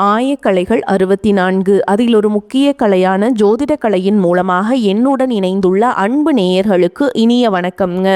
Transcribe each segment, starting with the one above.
ஆயக்கலைகள் 64 அதில் ஒரு முக்கிய கலையான ஜோதிட கலையின் மூலமாக என்னுடன் இணைந்துள்ள அன்பு நேயர்களுக்கு இனிய வணக்கம்ங்க.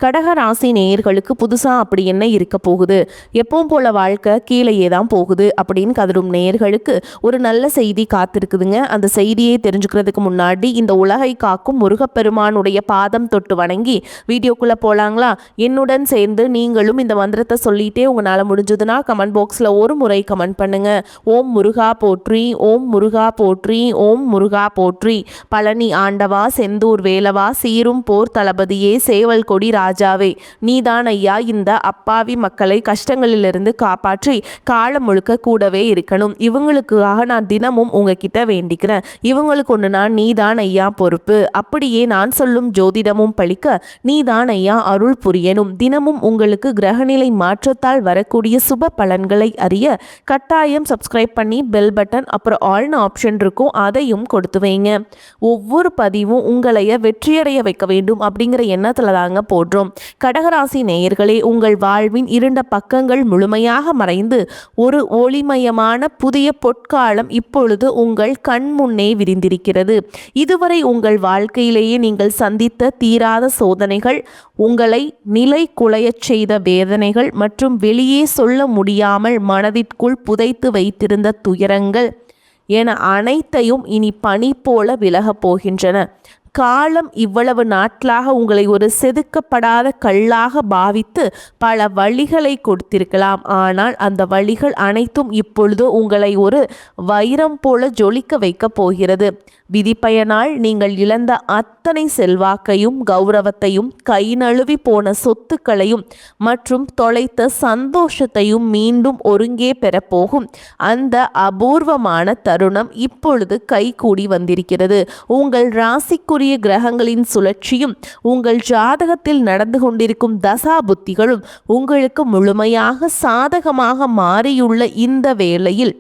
கடக ராசி நேயர்களுக்கு புதுசா அப்படி என்ன இருக்க போகுது, எப்பவும் போல வாழ்க்கை கீழேயே தான் போகுது அப்படின்னு கதரும் நேயர்களுக்கு ஒரு நல்ல செய்தி காத்திருக்குதுங்க. அந்த செய்தியை தெரிஞ்சுக்கிறதுக்கு முன்னாடி இந்த உலகை காக்கும் முருகப்பெருமானுடைய பாதம் தொட்டு வணங்கி வீடியோக்குள்ள போலாங்களா? என்னுடன் சேர்ந்து நீங்களும் இந்த மந்திரத்தை சொல்லிட்டே உங்களால் முடிஞ்சதுன்னா கமெண்ட் பாக்ஸில் ஒரு முறை கமெண்ட் பண்ணுங்க. ஓம் முருகா போற்றி, ஓம் முருகா போற்றி, ஓம் முருகா போற்றி. பழனி ஆண்டவா, செந்தூர் வேலவா, சீரும் போர் தளபதியே, சேவல் கொடி ராஜாவே, நீதான் ஐயா இந்த அப்பாவி மக்களை கஷ்டங்களிலிருந்து காப்பாற்றி காலம் முழுக்க கூடவே இருக்கணும். இவங்களுக்காக நான் தினமும் உங்ககிட்ட வேண்டிக்கிறேன். இவங்களுக்கு ஒன்றுனா நீதான் ஐயா பொறுப்பு. அப்படியே நான் சொல்லும் ஜோதிடமும் பழிக்க நீதான் ஐயா அருள் புரியணும். தினமும் உங்களுக்கு கிரகநிலை மாற்றத்தால் வரக்கூடிய சுப பலன்களை அறிய கட்டாயம் சப்ஸ்கிரைப் பண்ணி பெல் பட்டன் அப்புறம் ஆல்னு ஆப்ஷன் இருக்கும், அதையும் கொடுத்து வைங்க. ஒவ்வொரு பதிவும் உங்களைய வெற்றியடைய வைக்க வேண்டும் அப்படிங்கிற எண்ணத்துல தாங்க போடுறோம். கடகராசி நேயர்களே, உங்கள் வாழ்வின் இருண்ட பக்கங்கள் முழுமையாக மறைந்து ஒரு ஒளிமயமான புதிய பொற்காலம் இப்பொழுது உங்கள் கண் முன்னே விரிந்திருக்கிறது. இதுவரை உங்கள் வாழ்க்கையிலேயே நீங்கள் சந்தித்த தீராத சோதனைகள், உங்களை நிலை குலையச் செய்த வேதனைகள் மற்றும் வெளியே சொல்ல முடியாமல் மனதிற்குள் புதைத்து வைத்திருந்த துயரங்கள் என அனைத்தையும் இனி பனி போல விலகப் போகின்றன. காலம் இவ்வளவு நாட்களாக உங்களை ஒரு செதுக்கப்படாத கல்லாக பாவித்து பல வழிகளை கொடுத்திருக்கலாம். ஆனால் அந்த வழிகள் அனைத்தும் இப்பொழுது உங்களை ஒரு வைரம் போல ஜொலிக்க வைக்க போகிறது. விதிப்பயனால் நீங்கள் இழந்த அத்தனை செல்வாக்கையும் கௌரவத்தையும், கை நழுவி போன சொத்துக்களையும் மற்றும் தொலைத்த சந்தோஷத்தையும் மீண்டும் ஒருங்கே பெறப்போகும் அந்த அபூர்வமான தருணம் இப்பொழுது கைகூடி வந்திருக்கிறது. உங்கள் ராசிக்குரிய கிரகங்களின் சுழற்சியும் உங்கள் ஜாதகத்தில் நடந்து கொண்டிருக்கும் தசா புத்திகளும் உங்களுக்கு முழுமையாக சாதகமாக மாறியுள்ள இந்த வேளையில்,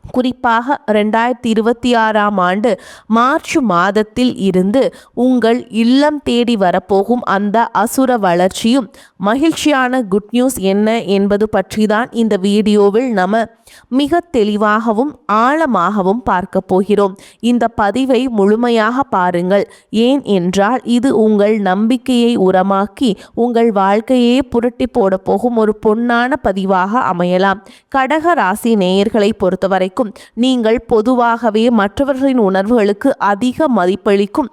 குறிப்பாக 2026ஆம் ஆண்டு மார்ச் மாதத்தில் இருந்து உங்கள் இல்லம் தேடி வரப்போகும் அந்த அசுர வளர்ச்சியும் மகிழ்ச்சியான குட் நியூஸ் என்ன என்பது பற்றி தான் இந்த வீடியோவில் நம்ம மிக தெளிவாகவும் ஆழமாகவும் பார்க்க போகிறோம். இந்த பதிவை முழுமையாக பாருங்கள். ஏன் என்றால் இது உங்கள் நம்பிக்கையை உரமாக்கி உங்கள் வாழ்க்கையே புரட்டி போட போகும் ஒரு பொன்னான பதிவாக அமையலாம். கடக ராசி நேயர்களை பொறுத்தவரை நீங்கள் பொதுவாகவே மற்றவர்களின் உணர்வுகளுக்கு அதிக மதிப்பளிக்கும்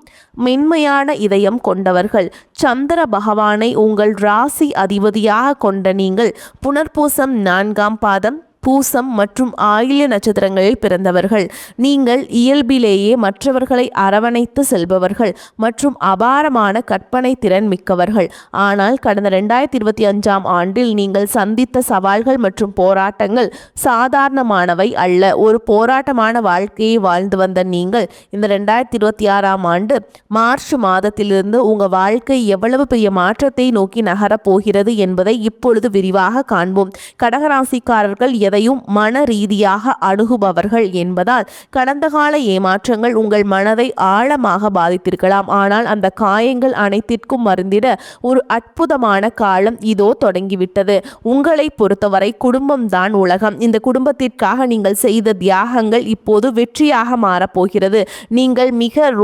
மென்மையான இதயம் கொண்டவர்கள். சந்திர பகவானை உங்கள் ராசி அதிபதியாக கொண்ட நீங்கள் புனர்பூசம் 4ஆம் பாதம், பூசம் மற்றும் ஆயில்ய நட்சத்திரங்களில் பிறந்தவர்கள். நீங்கள் இயல்பிலேயே மற்றவர்களை அரவணைத்து செல்பவர்கள் மற்றும் அபாரமான கற்பனை திறன் மிக்கவர்கள். ஆனால் கடந்த 2025ஆம் ஆண்டில் நீங்கள் சந்தித்த சவால்கள் மற்றும் போராட்டங்கள் சாதாரணமானவை அல்ல. ஒரு போராட்டமான வாழ்க்கையை வாழ்ந்து வந்த நீங்கள் இந்த 2026ஆம் ஆண்டு மார்ச் மாதத்திலிருந்து உங்கள் வாழ்க்கை எவ்வளவு பெரிய மாற்றத்தை நோக்கி நகரப் போகிறது என்பதை இப்பொழுது விரிவாக காண்போம். கடகராசிக்காரர்கள் எதையும் மன ரீதியாக அணுகுபவர்கள் என்பதால் கடந்த கால ஏமாற்றங்கள் உங்கள் மனதை ஆழமாக பாதித்திருக்கலாம். ஆனால் அந்த காயங்கள் அனைத்திற்கும் மருந்திட ஒரு அற்புதமான காலம் இதோ தொடங்கிவிட்டது. உங்களை பொறுத்தவரை குடும்பம்தான் உலகம். இந்த குடும்பத்திற்காக நீங்கள் செய்த தியாகங்கள் இப்போது வெற்றியாக மாறப்போகிறது. நீங்கள்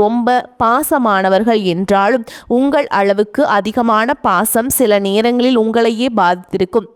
ரொம்ப பாசமானவர்கள் என்றாலும் உங்கள் அளவுக்கு அதிகமான பாசம் சில நேரங்களில் உங்களையே பாதித்திருக்கும்.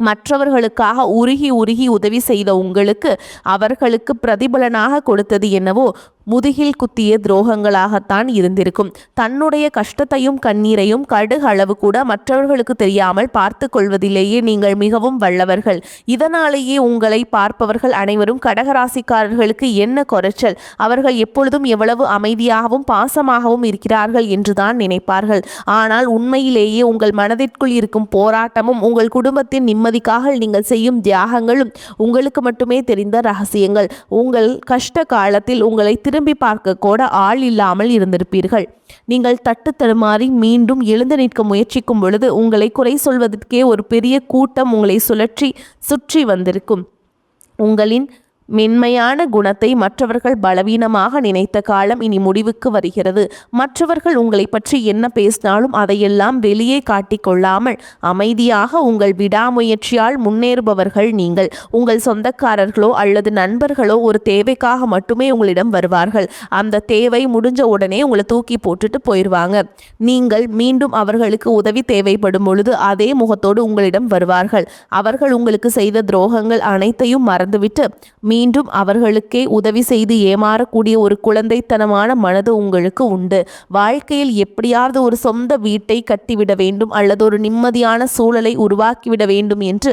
மற்றவர்களுக்காக உருகி உருகி உதவி செய்த உங்களுக்கு அவர்களுக்கு பிரதிபலனாக கொடுத்தது என்னவோ முதுகில் குத்திய துரோகங்களாகத்தான் இருந்திருக்கும். தன்னுடைய கஷ்டத்தையும் கண்ணீரையும் கடுகு அளவு கூட மற்றவர்களுக்கு தெரியாமல் பார்த்து கொள்வதிலேயே நீங்கள் மிகவும் வல்லவர்கள். இதனாலேயே உங்களை பார்ப்பவர்கள் அனைவரும் கடகராசிக்காரர்களுக்கு என்ன குறைச்சல், அவர்கள் எப்பொழுதும் எவ்வளவு அமைதியாகவும் பாசமாகவும் இருக்கிறார்கள் என்றுதான் நினைப்பார்கள். ஆனால் உண்மையிலேயே உங்கள் மனதிற்குள் இருக்கும் போராட்டமும் உங்கள் குடும்பத்தின் நிம்மதிக்காக நீங்கள் செய்யும் தியாகங்களும் உங்களுக்கு மட்டுமே தெரிந்த ரகசியங்கள். உங்கள் கஷ்ட காலத்தில் உங்களை திரும்பி பார்க்க கூட ஆள் இல்லாமல் இருந்திருப்பீர்கள். நீங்கள் தட்டு தடுமாறி மீண்டும் எழுந்து நிற்க முயற்சிக்கும் பொழுது உங்களை குறை சொல்வதற்கே ஒரு பெரிய கூட்டம் உங்களை சுற்றி வந்திருக்கும். உங்களின் மென்மையான குணத்தை மற்றவர்கள் பலவீனமாக நினைத்த காலம் இனி முடிவுக்கு வருகிறது. மற்றவர்கள் உங்களை பற்றி என்ன பேசினாலும் அதையெல்லாம் வெளியே காட்டிக்கொள்ளாமல் அமைதியாக உங்கள் விடாமுயற்சியால் முன்னேறுபவர்கள் நீங்கள். உங்கள் சொந்தக்காரர்களோ அல்லது நண்பர்களோ ஒரு தேவைக்காக மட்டுமே உங்களிடம் வருவார்கள். அந்த தேவை முடிஞ்ச உடனே உங்களை தூக்கி போட்டுட்டு போயிடுவாங்க. நீங்கள் மீண்டும் அவர்களுக்கு உதவி தேவைப்படும் பொழுது அதே முகத்தோடு உங்களிடம் வருவார்கள். அவர்கள் உங்களுக்கு செய்த துரோகங்கள் அனைத்தையும் மறந்துவிட்டு மீண்டும் அவர்களுக்கே உதவி செய்து ஏமாறக்கூடிய ஒரு குழந்தைத்தனமான மனது உங்களுக்கு உண்டு. வாழ்க்கையில் எப்படியாவது ஒரு சொந்த வீட்டை கட்டிவிட வேண்டும் அல்லது ஒரு நிம்மதியான சூழலை உருவாக்கிவிட வேண்டும் என்று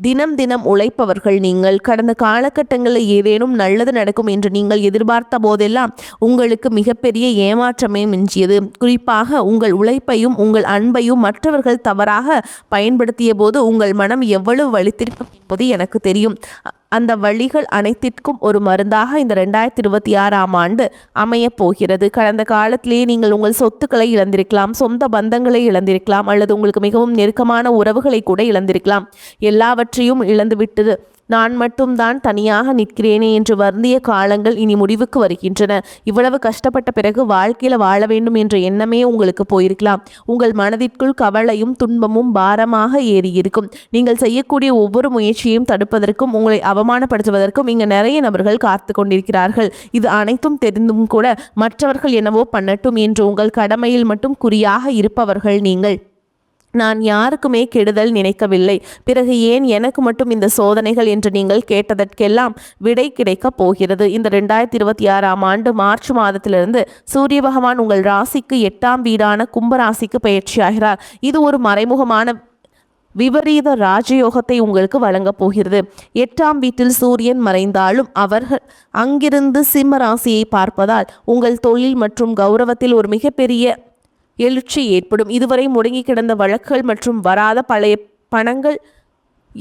தினம் தினம் உழைப்பவர்கள் நீங்கள். கடந்த காலகட்டங்களில் ஏதேனும் நல்லது நடக்கும் என்று நீங்கள் எதிர்பார்த்த போதெல்லாம் உங்களுக்கு மிகப்பெரிய ஏமாற்றமே மிஞ்சியது. குறிப்பாக உங்கள் உழைப்பையும் உங்கள் அன்பையும் மற்றவர்கள் தவறாக பயன்படுத்திய போது உங்கள் மனம் எவ்வளவு வலித்திருக்கும் என்பது எனக்கு தெரியும். அந்த வழிகள் அனைத்திற்கும் ஒரு மருந்தாக இந்த 2026ஆம் ஆண்டு அமையப் போகிறது. கடந்த காலத்திலேயே நீங்கள் உங்கள் சொத்துக்களை இழந்திருக்கலாம், சொந்த பந்தங்களை இழந்திருக்கலாம், அல்லது உங்களுக்கு மிகவும் நெருக்கமான உறவுகளை கூட இழந்திருக்கலாம். எல்லாவற்றையும் இழந்துவிட்டது நான் மட்டும்தான் தனியாக நிற்கிறேனே என்று வருந்திய காலங்கள் இனி முடிவுக்கு வருகின்றன. இவ்வளவு கஷ்டப்பட்ட பிறகு வாழ்க்கையில் வாழ வேண்டும் என்ற எண்ணமே உங்களுக்கு போயிருக்கலாம். உங்கள் மனதிற்குள் கவலையும் துன்பமும் பாரமாக ஏறியிருக்கும். நீங்கள் செய்யக்கூடிய ஒவ்வொரு முயற்சியையும் தடுப்பதற்கும் உங்களை அவமானப்படுத்துவதற்கும் இங்கு நிறைய நபர்கள் காத்து கொண்டிருக்கிறார்கள். இது அனைத்தும் தெரிந்தும் கூட மற்றவர்கள் என்னவோ பண்ணட்டும் என்று உங்கள் கடமையில் மட்டும் குறியாக இருப்பவர்கள் நீங்கள். நான் யாருக்குமே கெடுதல் நினைக்கவில்லை, பிறகு ஏன் எனக்கு மட்டும் இந்த சோதனைகள் என்று நீங்கள் கேட்டதற்கெல்லாம் விடை கிடைக்கப் போகிறது. இந்த 2026ஆம் ஆண்டு மார்ச் மாதத்திலிருந்து சூரிய பகவான் உங்கள் ராசிக்கு 8ஆம் வீடான கும்பராசிக்கு பயிற்சியாகிறார். இது ஒரு மறைமுகமான விபரீத ராஜயோகத்தை உங்களுக்கு வழங்கப் போகிறது. 8ஆம் வீட்டில் சூரியன் மறைந்தாலும் அவர்கள் அங்கிருந்து சிம்ம ராசியை பார்ப்பதால் உங்கள் தொழில் மற்றும் கௌரவத்தில் ஒரு மிகப்பெரிய எழுச்சி ஏற்படும். இதுவரை முடங்கி கிடந்த வழக்குகள் மற்றும் வராத பழைய பணங்கள்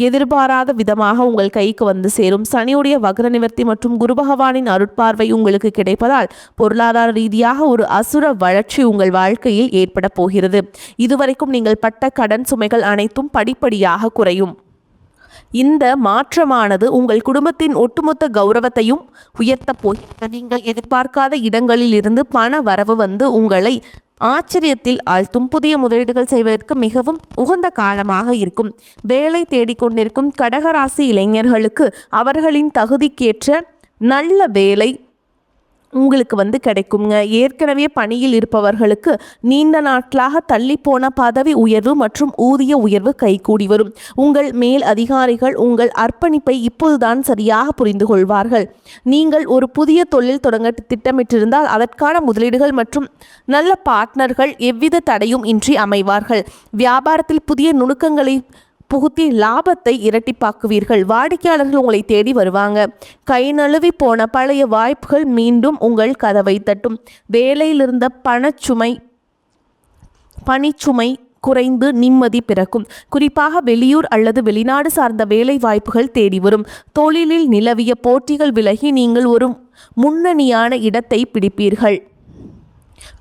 எதிர்பாராத விதமாக உங்கள் கைக்கு வந்து சேரும். சனியுடைய வக்ர நிவர்த்தி மற்றும் குரு பகவானின் அருட்பார்வை உங்களுக்கு கிடைப்பதால் பொருளாதார ரீதியாக ஒரு அசுர வளர்ச்சி உங்கள் வாழ்க்கையில் ஏற்பட போகிறது. இதுவரைக்கும் நீங்கள் பட்ட கடன் சுமைகள் அனைத்தும் படிப்படியாக குறையும். இந்த மாற்றமானது உங்கள் குடும்பத்தின் ஒட்டுமொத்த கௌரவத்தையும் உயர்த்தப் போகிறது. நீங்கள் எதிர்பார்க்காத இடங்களில் இருந்து பண வரவு வந்து உங்களை ஆச்சரியத்தில் ஆழ்த்தும். புதிய முதலீடுகள் செய்வதற்கு மிகவும் உகந்த காலமாக இருக்கும். வேலை தேடிக்கொண்டிருக்கும் கடகராசி இளைஞர்களுக்கு அவர்களின் தகுதிக்கேற்ற நல்ல வேலை உங்களுக்கு கிடைக்குங்க. ஏற்கனவே பணியில் இருப்பவர்களுக்கு நீண்ட நாட்களாக தள்ளி போன பதவி உயர்வு மற்றும் ஊதிய உயர்வு கைகூடி வரும். உங்கள் மேல் அதிகாரிகள் உங்கள் அர்ப்பணிப்பை இப்போதுதான் சரியாக புரிந்து கொள்வார்கள். நீங்கள் ஒரு புதிய தொழில் தொடங்க திட்டமிட்டிருந்தால் அதற்கான முதலீடுகள் மற்றும் நல்ல பார்ட்னர்கள் எவ்வித தடையும் இன்றி அமைவார்கள். வியாபாரத்தில் புதிய நுணுக்கங்களை புகுத்தி லாபத்தை இரட்டிப்பாக்குவீர்கள். வாடிக்கையாளர்கள் உங்களை தேடி வருவாங்க. கை நழுவி போன பழைய வாய்ப்புகள் மீண்டும் உங்கள் கதவை தட்டும். வேலையிலிருந்த பணிச்சுமை குறைந்து நிம்மதி பிறக்கும். குறிப்பாக வெளியூர் அல்லது வெளிநாடு சார்ந்த வேலை வாய்ப்புகள் தேடி வரும். தொழிலில் நிலவிய போட்டிகள் விலகி நீங்கள் ஒரு முன்னணியான இடத்தை பிடிப்பீர்கள்.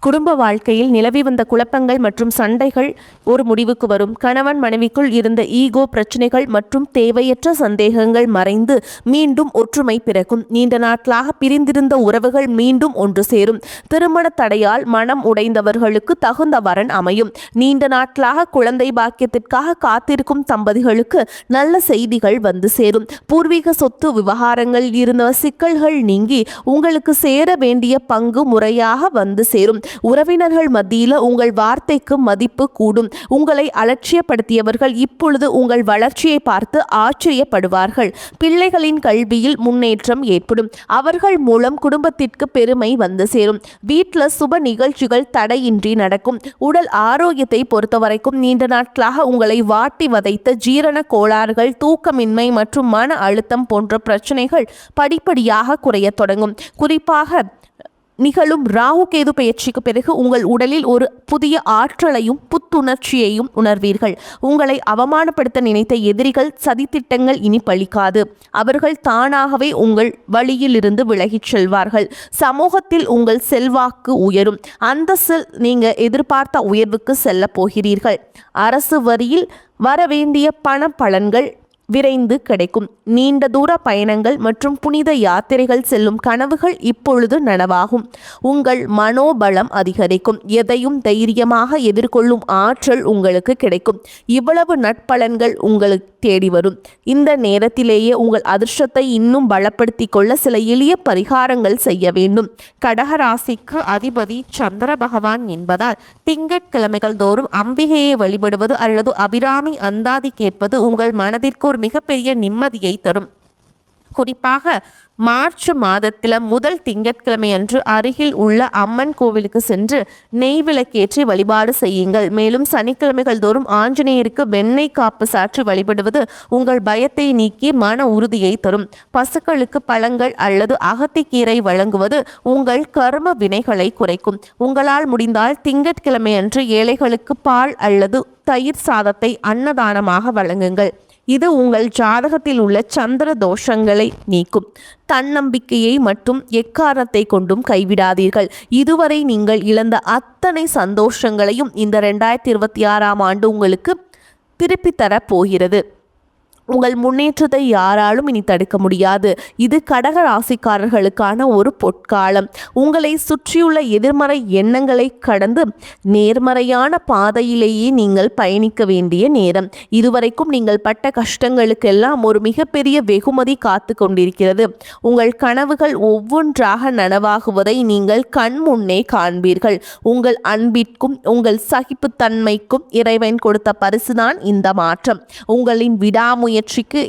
குடும்ப வாழ்க்கையில் நிலவி வந்த குழப்பங்கள் மற்றும் சண்டைகள் ஒரு முடிவுக்கு வரும். கணவன் மனைவிக்குள் இருந்த ஈகோ பிரச்சனைகள் மற்றும் தேவையற்ற சந்தேகங்கள் மறைந்து மீண்டும் ஒற்றுமை பிறக்கும். நீண்ட நாட்களாக பிரிந்திருந்த உறவுகள் மீண்டும் ஒன்று சேரும். திருமண தடையால் மனம் உடைந்தவர்களுக்கு தகுந்த வரன் அமையும். நீண்ட நாட்களாக குழந்தை பாக்கியத்திற்காக காத்திருக்கும் தம்பதிகளுக்கு நல்ல செய்திகள் வந்து சேரும். பூர்வீக சொத்து விவகாரங்களில் இருந்த சிக்கல்கள் நீங்கி உங்களுக்கு சேர வேண்டிய பங்கு முறையாக வந்து சேரும். உறவினர்கள் மத்தியில் உங்கள் வார்த்தைக்கு மதிப்பு கூடும். உங்களை அலட்சியப்படுத்தியவர்கள் இப்பொழுது உங்கள் வளர்ச்சியை பார்த்து ஆச்சரியப்படுவார்கள். பிள்ளைகளின் கல்வியில் முன்னேற்றம் ஏற்படும். அவர்கள் மூலம் குடும்பத்திற்கு பெருமை வந்து சேரும். வீட்டில் சுப நிகழ்ச்சிகள் தடையின்றி நடக்கும். உடல் ஆரோக்கியத்தை பொறுத்தவரைக்கும் நீண்ட நாட்களாக உங்களை வாட்டி வதைத்த ஜீரண கோளாறுகள், தூக்கமின்மை மற்றும் மன அழுத்தம் போன்ற பிரச்சனைகள் படிப்படியாக குறைய தொடங்கும். குறிப்பாக நிகழும் ராகு கேது பயிற்சிக்கு பிறகு உங்கள் உடலில் ஒரு புதிய ஆற்றலையும் புத்துணர்ச்சியையும் உணர்வீர்கள். உங்களை அவமானப்படுத்த நினைத்த எதிரிகள் சதித்திட்டங்கள் இனி பலிக்காது. அவர்கள் தானாகவே உங்கள் வழியிலிருந்து விலகிச் செல்வார்கள். சமூகத்தில் உங்கள் செல்வாக்கு உயரும். அந்தஸ்தில் நீங்கள் எதிர்பார்த்த உயர்வுக்கு செல்ல போகிறீர்கள். அரசு வரியில் வரவேண்டிய பண பலன்கள் விரைந்து கிடைக்கும். நீண்ட தூர பயணங்கள் மற்றும் புனித யாத்திரைகள் செல்லும் கனவுகள் இப்பொழுது நனவாகும். உங்கள் மனோபலம் அதிகரிக்கும். எதையும் தைரியமாக எதிர்கொள்ளும் ஆற்றல் உங்களுக்கு கிடைக்கும். இவ்வளவு நட்பலன்கள் உங்களுக்கு தேடி வரும். இந்த நேரத்திலேயே உங்கள் அதிர்ஷ்டத்தை இன்னும் பலப்படுத்திக் கொள்ள சில எளிய பரிகாரங்கள் செய்ய வேண்டும். கடகராசிக்கு அதிபதி சந்திர பகவான் என்பதால் திங்கட்கிழமைகள் தோறும் அம்பிகையை வழிபடுவது அல்லது அபிராமி அந்தாதி கேட்பது உங்கள் மனதிற்கு ஒரு மிகப்பெரிய நிம்மதியை தரும். குறிப்பாக மார்ச் மாதத்தில் முதல் திங்கட்கிழமை அன்று அருகில் உள்ள அம்மன் கோவிலுக்கு சென்று நெய் விளக்கேற்றி வழிபாடு செய்யுங்கள். மேலும் சனிக்கிழமைகள் தோறும் ஆஞ்சநேயருக்கு வெண்ணெய் காப்பு சாற்றி வழிபடுவது உங்கள் பயத்தை நீக்கி மன உறுதியை தரும். பசுக்களுக்கு பழங்கள் அல்லது அகத்திக்கீரை வழங்குவது உங்கள் கர்ம வினைகளை குறைக்கும். உங்களால் முடிந்தால் திங்கட்கிழமை அன்று ஏழைகளுக்கு பால் அல்லது தயிர் சாதத்தை அன்னதானமாக வழங்குங்கள். இது உங்கள் ஜாதகத்தில் உள்ள சந்திர தோஷங்களை நீக்கும். தன்னம்பிக்கையை மற்றும் எக்காரணத்தை கொண்டும் கைவிடாதீர்கள். இதுவரை நீங்கள் இழந்த அத்தனை சந்தோஷங்களையும் இந்த 2026ஆம் ஆண்டு உங்களுக்கு திருப்பி தரப் போகிறது. உங்கள் முன்னேற்றத்தை யாராலும் இனி தடுக்க முடியாது. இது கடக ராசிக்காரர்களுக்கான ஒரு பொற்காலம். உங்களை சுற்றியுள்ள எதிர்மறை எண்ணங்களை கடந்து நேர்மறையான பாதையிலேயே நீங்கள் பயணிக்க வேண்டிய நேரம். இதுவரைக்கும் நீங்கள் பட்ட கஷ்டங்களுக்கெல்லாம் ஒரு மிகப்பெரிய வெகுமதி காத்து கொண்டிருக்கிறது. உங்கள் கனவுகள் ஒவ்வொன்றாக நனவாகுவதை நீங்கள் கண் முன்னே காண்பீர்கள். உங்கள் அன்பிற்கும் உங்கள் சகிப்புத்தன்மைக்கும் இறைவன் கொடுத்த பரிசுதான் இந்த மாற்றம். உங்களின் விடாமுயற்சிக்கு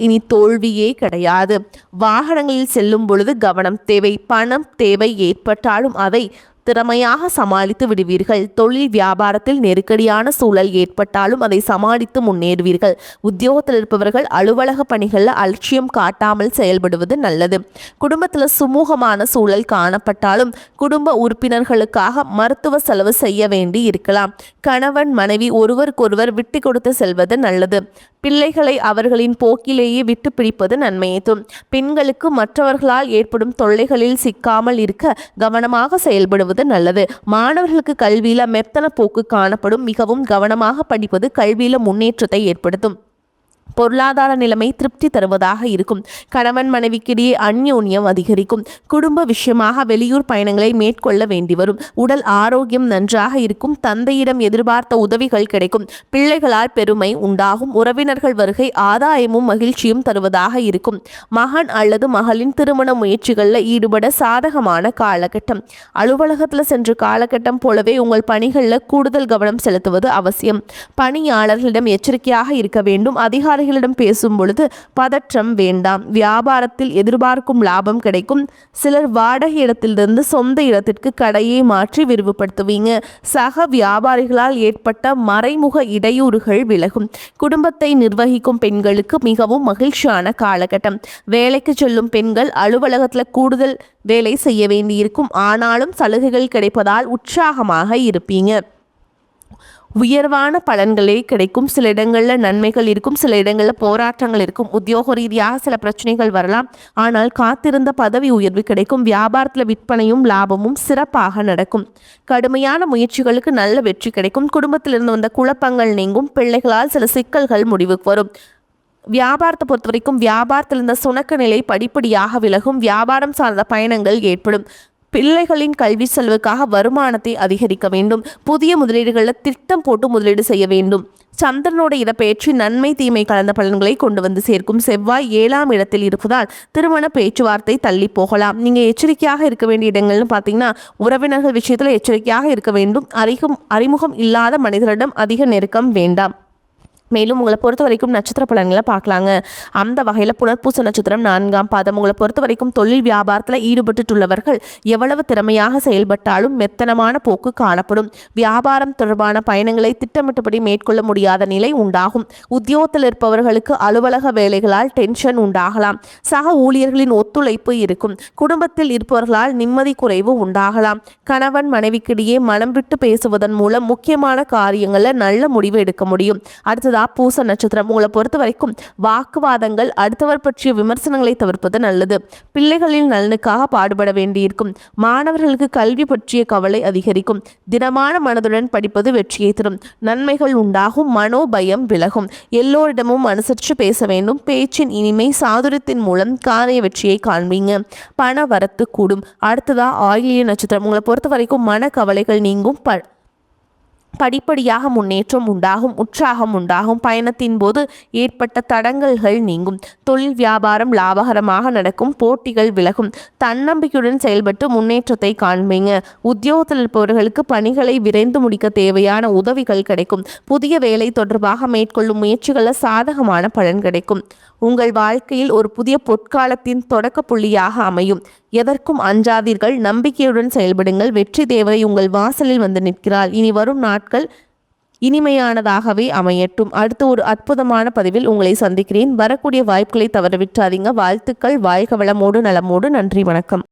இனி தோல்வியே கிடையாது. வாகனங்களில் செல்லும் பொழுது கவனம் தேவை. பணம் தேவை ஏற்பட்டாலும் அதை திறமையாக சமாளித்து விடுவீர்கள். தொழில் வியாபாரத்தில் நெருக்கடியான சூழல் ஏற்பட்டாலும் அதை சமாளித்து முன்னேறுவீர்கள். உத்தியோகத்தில் இருப்பவர்கள் அலுவலக பணிகளில் அலட்சியம் காட்டாமல் செயல்படுவது நல்லது. குடும்பத்தில் சுமூகமான சூழல் காணப்பட்டாலும் குடும்ப உறுப்பினர்களுக்காக மருத்துவ செலவு செய்ய வேண்டி இருக்கலாம். கணவன் மனைவி ஒருவருக்கொருவர் விட்டு கொடுத்து செல்வது நல்லது. பிள்ளைகளை அவர்களின் போக்கிலேயே விட்டு பிடிப்பது நன்மையை தரும். பெண்களுக்கு மற்றவர்களால் ஏற்படும் தொல்லைகளில் சிக்காமல் இருக்க கவனமாக செயல்படுவது நல்லது. மாணவர்களுக்கு கல்வியில மெத்தன போக்கு காணப்படும். மிகவும் கவனமாக படிப்பது கல்வியில முன்னேற்றத்தை ஏற்படுத்தும். பொருளாதார நிலைமை திருப்தி தருவதாக இருக்கும். கணவன் மனைவிக்கிடையே அந்யோன்யம் அதிகரிக்கும். குடும்ப விஷயமாக வெளியூர் பயணங்களை மேற்கொள்ள வேண்டி வரும். உடல் ஆரோக்கியம் நன்றாக இருக்கும். தந்தையிடம் எதிர்பார்த்த உதவிகள் கிடைக்கும். பிள்ளைகளால் பெருமை உண்டாகும். உறவினர்கள் வருகை ஆதாயமும் மகிழ்ச்சியும் தருவதாக இருக்கும். மகன் அல்லது மகளின் திருமண முயற்சிகளில் ஈடுபட சாதகமான காலகட்டம். அலுவலகத்தில் சென்ற காலகட்டம் போலவே உங்கள் பணிகளில் கூடுதல் கவனம் செலுத்துவது அவசியம். பணியாளர்களிடம் எச்சரிக்கையாக இருக்க வேண்டும். அதிகாரிகளிடம் பேசும் பொழுது பதற்றம் வேண்டாம். வியாபாரத்தில் எதிர்பார்க்கும் லாபம் கிடைக்கும். சிலர் வாடகை இடத்திலிருந்து சொந்த இடத்திற்கு கடையை மாற்றி விரிவுபடுத்துவீங்க. சக வியாபாரிகளால் ஏற்பட்ட மறைமுக இடையூறுகள் விலகும். குடும்பத்தை நிர்வகிக்கும் பெண்களுக்கு மிகவும் மகிழ்ச்சியான காலகட்டம். வேலைக்கு செல்லும் பெண்கள் அலுவலகத்தில் கூடுதல் வேலை செய்ய வேண்டியிருக்கும். ஆனாலும் சலுகைகள் கிடைப்பதால் உற்சாகமாக இருப்பீங்க. உயர்வான பலன்களே கிடைக்கும். சில இடங்களில் நன்மைகள் இருக்கும். சில இடங்களில் போராட்டங்கள் இருக்கும். உத்தியோக ரீதியாக சில பிரச்சனைகள் வரலாம். ஆனால் காத்திருந்த பதவி உயர்வு கிடைக்கும். வியாபாரத்தில் விற்பனையும் லாபமும் சிறப்பாக நடக்கும். கடுமையான முயற்சிகளுக்கு நல்ல வெற்றி கிடைக்கும். குடும்பத்திலிருந்து வந்த குழப்பங்கள் நீங்கும். பிள்ளைகளால் சில சிக்கல்கள் முடிவுக்கு வரும். வியாபாரத்தை பொறுத்த வரைக்கும் வியாபாரத்தில் இருந்த சுணக்க நிலை படிப்படியாக விலகும். வியாபாரம் சார்ந்த பயணங்கள் ஏற்படும். பிள்ளைகளின் கல்வி செலவுக்காக வருமானத்தை அதிகரிக்க வேண்டும். புதிய முதலீடுகளில் திட்டம் போட்டு முதலீடு செய்ய வேண்டும். சந்திரனோட இடப்பெயர்ச்சி நன்மை தீமை கலந்த பலன்களை கொண்டு வந்து சேர்க்கும். செவ்வாய் 7ஆம் இடத்தில் இருப்பதால் திருமண பேச்சுவார்த்தை தள்ளி போகலாம். நீங்கள் எச்சரிக்கையாக இருக்க வேண்டிய இடங்கள்னு பார்த்தீங்கன்னா உறவினர்கள் விஷயத்தில் எச்சரிக்கையாக இருக்க வேண்டும். அறிமுகம் இல்லாத மனிதரிடம் அதிக நெருக்கம் வேண்டாம். மேலும் உங்களை பொறுத்த வரைக்கும் நட்சத்திர பலன்களை பார்க்கலாங்க. அந்த வகையில் புனர்பூச நட்சத்திரம் 4ஆம் பாதம். உங்களை பொறுத்த வரைக்கும் தொழில் வியாபாரத்தில் ஈடுபட்டுள்ளவர்கள் எவ்வளவு திறமையாக செயல்பட்டாலும் மெத்தனமான போக்கு காணப்படும். வியாபாரம் தொடர்பான பயணங்களை திட்டமிட்டபடி மேற்கொள்ள முடியாத நிலை உண்டாகும். உத்தியோகத்தில் இருப்பவர்களுக்கு அலுவலக வேலைகளால் டென்ஷன் உண்டாகலாம். சக ஊழியர்களின் ஒத்துழைப்பு இருக்கும். குடும்பத்தில் இருப்பவர்களால் நிம்மதி குறைவு உண்டாகலாம். கணவன் மனைவிக்கிடையே மனம் விட்டு பேசுவதன் மூலம் முக்கியமான காரியங்களில் நல்ல முடிவு எடுக்க முடியும். அடுத்ததாக பூச நட்சத்திரம். உங்களை பொறுத்த வரைக்கும் வாக்குவாதங்கள், அடுத்தவர் பற்றிய விமர்சனங்களை தவிர்ப்பது நல்லது. பிள்ளைகளின் நலனுக்காக பாடுபட வேண்டியிருக்கும். மாணவர்களுக்கு கல்வி பற்றிய கவலை அதிகரிக்கும். திடமான மனதுடன் படிப்பது வெற்றியை தரும். நன்மைகள் உண்டாகும். மனோபயம் விலகும். எல்லோரிடமும் அனுசரித்து பேச வேண்டும். பேச்சின் இனிமை சாதுரியத்தின் மூலம் காரிய வெற்றியை காண்பீங்க. பண வரத்து கூடும். அடுத்ததா ஆயில்ய நட்சத்திரம். உங்களை பொறுத்த வரைக்கும் மன கவலைகள் நீங்கும். படிப்படியாக முன்னேற்றம் உண்டாகும். உற்சாகம் உண்டாகும். பயணத்தின் போது ஏற்பட்ட தடங்கல்கள் நீங்கும். தொழில் வியாபாரம் லாபகரமாக நடக்கும். போட்டிகள் விலகும். தன்னம்பிக்கையுடன் செயல்பட்டு முன்னேற்றத்தை காண்பீங்க. உத்தியோகத்தில் இருப்பவர்களுக்கு பணிகளை விரைந்து முடிக்க தேவையான உதவிகள் கிடைக்கும். புதிய வேலை தொடர்பாக மேற்கொள்ளும் முயற்சிகளில் சாதகமான பலன் கிடைக்கும். உங்கள் வாழ்க்கையில் ஒரு புதிய பொற்காலத்தின் தொடக்க புள்ளியாக அமையும். எதற்கும் அஞ்சாதீர்கள். நம்பிக்கையுடன் செயல்படுங்கள். வெற்றி தேவதை உங்கள் வாசலில் வந்து நிற்கிறாள். இனி வரும் நாட்கள் இனிமையானதாகவே அமையட்டும். அடுத்து ஒரு அற்புதமான பதிவில் உங்களை சந்திக்கிறேன். வரக்கூடிய வாய்ப்புகளை தவறவிட்டாதீங்க. வாழ்த்துக்கள். வாழ்க வளமோடு நலமோடு. நன்றி, வணக்கம்.